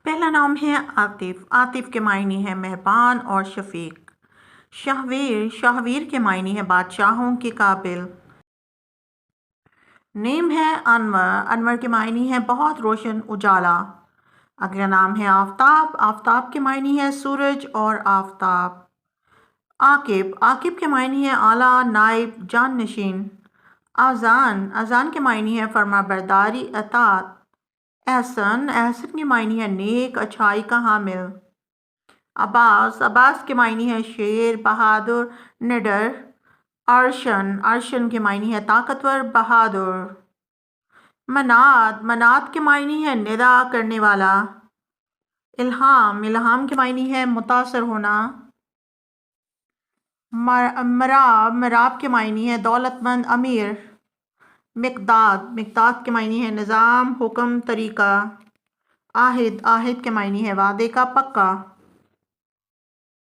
پہلا نام ہے عاطف۔ عاطف کے معنی ہے مہربان اور شفیق۔ شہویر، شہویر کے معنی ہے بادشاہوں کے قابل۔ نیم ہے انور۔ انور کے معنی ہے بہت روشن، اجالا۔ اگلا نام ہے آفتاب۔ آفتاب کے معنی ہے سورج اور آفتاب۔ عاقب، عاقب کے معنی ہے اعلیٰ، نائب، جانشین۔ اذان، اذان کے معنی ہے فرما برداری، اطاعت۔ احسن، احسن کے معنی ہے نیک، اچھائی کا حامل۔ عباس، عباس کے معنی ہے شیر، بہادر، نڈر۔ ارشن، ارشن کے معنی ہے طاقتور، بہادر۔ مناد، مناد کے معنی ہے ندا کرنے والا۔ الہام، الہام کے معنی ہے متاثر ہونا۔ مراب، مراب کے معنی ہے دولت مند، امیر۔ مقداد، مقداد کے معنی ہے نظام، حکم، طریقہ۔ عہد، عہد کے معنی ہے وعدے کا، پکا۔